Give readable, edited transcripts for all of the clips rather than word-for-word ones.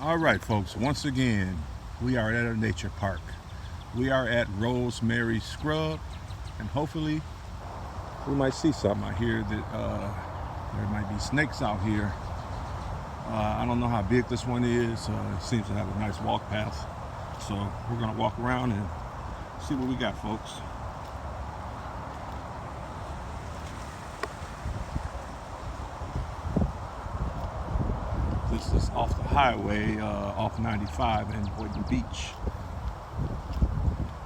All right, folks, once again, we are at a nature park. We are at Rosemary Scrub, and hopefully we might see something. I hear that there might be snakes out here. I don't know how big this one is. It seems to have a nice walk path. So we're going to walk around and see what we got, folks. This is off the highway, off 95 in Boynton Beach.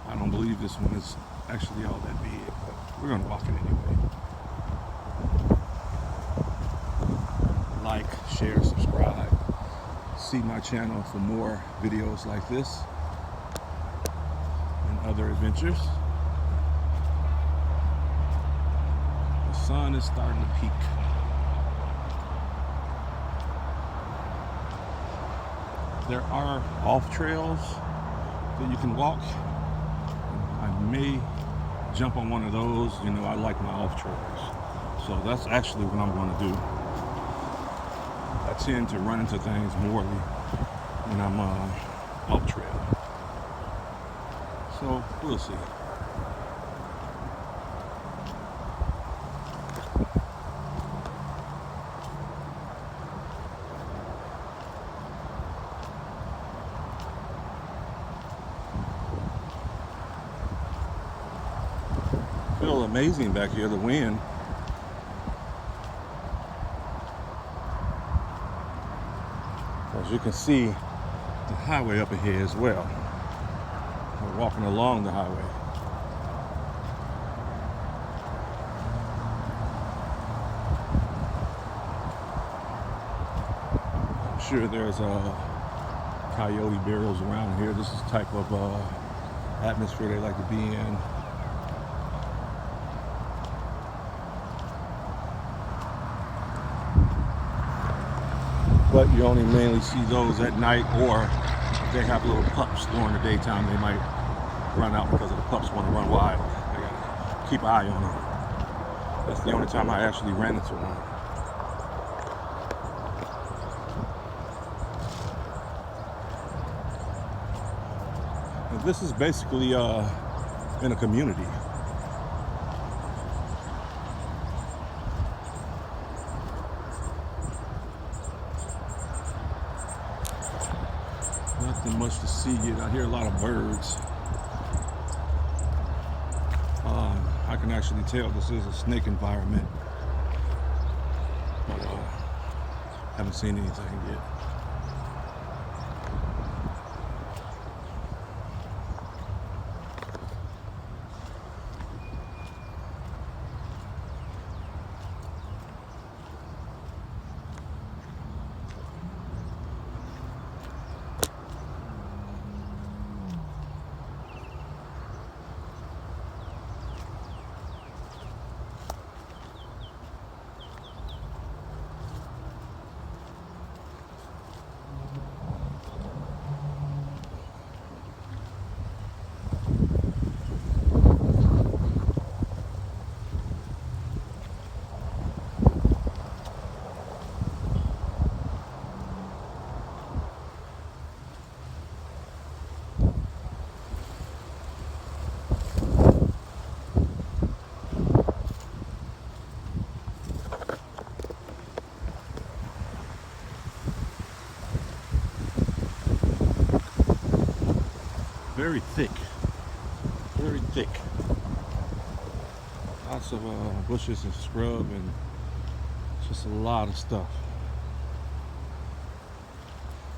I don't believe this one is actually all that big, but we're going to walk it anyway. Like, share, subscribe. See my channel for more videos like this and other adventures. The sun is starting to peak. There are off trails that you can walk. I may jump on one of those. You know, I like my off trails. So that's actually what I'm going to do. I tend to run into things more when I'm off trail. So we'll see. Feel amazing back here, the wind. As you can see, the highway up ahead as well. We're walking along the highway. I'm sure there's coyote barrels around here. This is the type of atmosphere they like to be in. But you only mainly see those at night, or if they have little pups during the daytime, they might run out because the pups want to run wild. They gotta keep an eye on them. That's the only time I actually ran into one. And this is basically in a community. Nothing much to see yet. I hear a lot of birds. I can actually tell this is a snake environment, but haven't seen anything yet. Very thick, very thick. Lots of bushes and scrub and just a lot of stuff.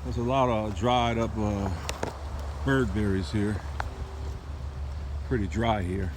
There's a lot of dried up bird berries here. Pretty dry here.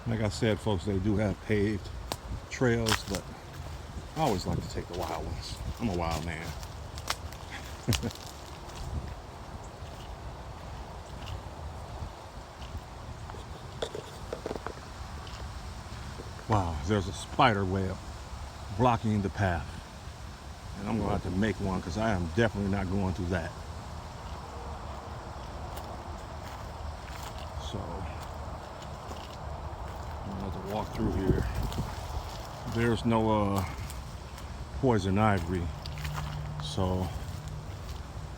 Like I said, folks, they do have paved trails, but I always like to take the wild ones. I'm a wild man. Wow, there's a spider web blocking the path. And I'm gonna have to make one because I am definitely not going through that. So I'm gonna have to walk through here. There's no poison ivy, so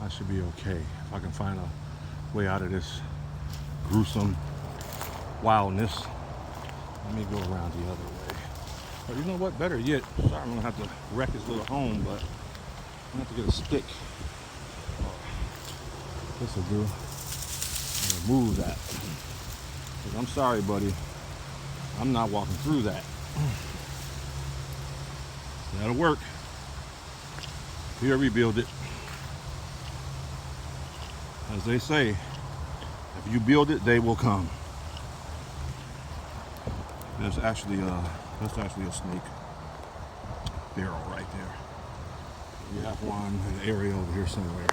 I should be okay if I can find a way out of this gruesome wildness. Let me go around the other way. Or you know what? Better yet, sorry, I'm gonna have to wreck his little home, but I'm gonna have to get a stick. This will do. Remove that. 'Cause I'm sorry, buddy. I'm not walking through that. That'll work. Here, rebuild it. As they say, if you build it, they will come. That's actually a snake barrel right there. We have one in the area over here somewhere.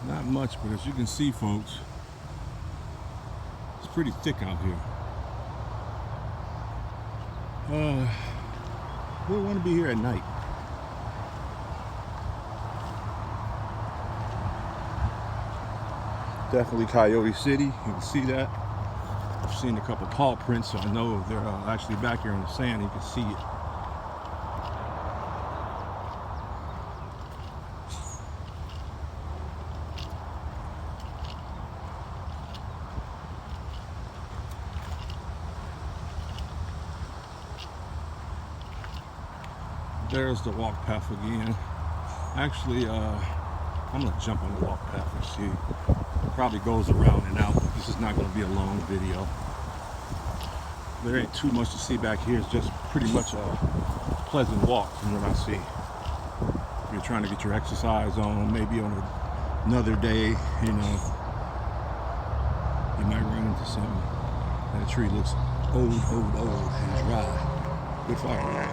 Not much, but as you can see, folks, it's pretty thick out here. We want to be here at night. Definitely Coyote City. You can see that. I've seen a couple paw prints, so I know they're actually back here on the sand. You can see it. There's the walk path again. Actually, I'm gonna jump on the walk path and see. It probably goes around and out. This is not gonna be a long video. There ain't too much to see back here. It's just pretty much a pleasant walk from what I see. If you're trying to get your exercise on, maybe on another day, you know, you might run into something. That tree looks old and dry. Good fire.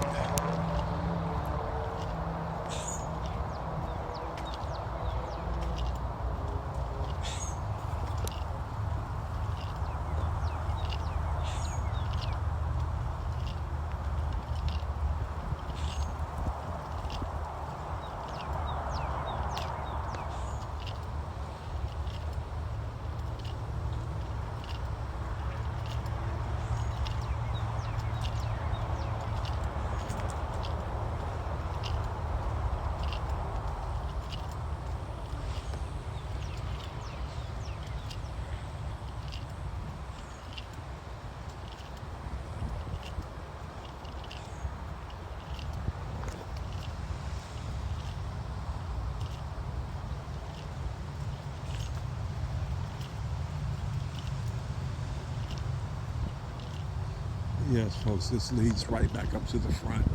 Yes, folks, this leads right back up to the front.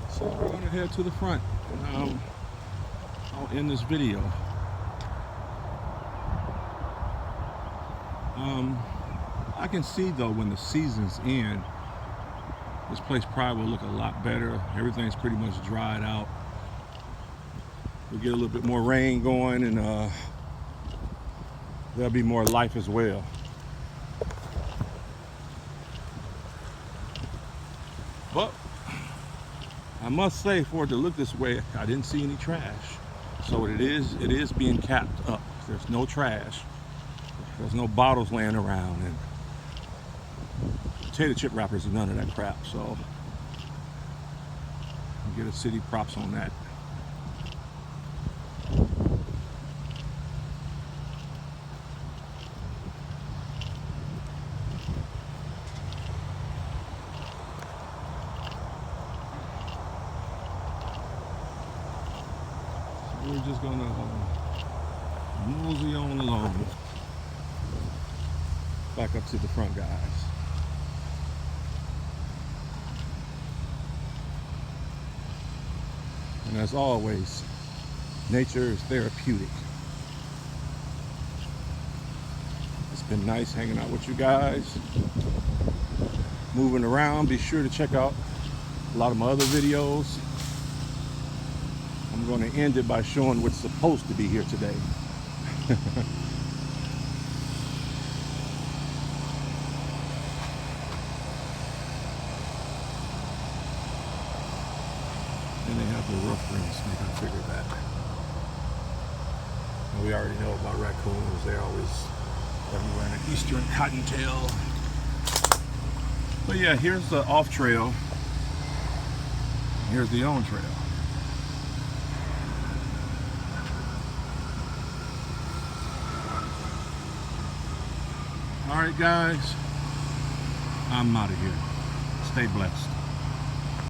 So we're going to head to the front, and I'll end this video. I can see, though, when the season's end, this place probably will look a lot better. Everything's pretty much dried out. We'll get a little bit more rain going, and there'll be more life as well. But must say, for it to look this way, I didn't see any trash. So it is being capped up. There's no trash. There's no bottles laying around, and potato chip wrappers and none of that crap. So I'll get a city props on that. We're just gonna mosey on along back up to the front, guys. And as always, nature is therapeutic. It's been nice hanging out with you guys, moving around. Be sure to check out a lot of my other videos. I'm going to end it by showing what's supposed to be here today. And they have the rough greens, you can figure that. And we already know about raccoons. They're always everywhere in the eastern cottontail. But yeah, here's the off trail. Here's the on trail. All right, guys, I'm out of here. Stay blessed.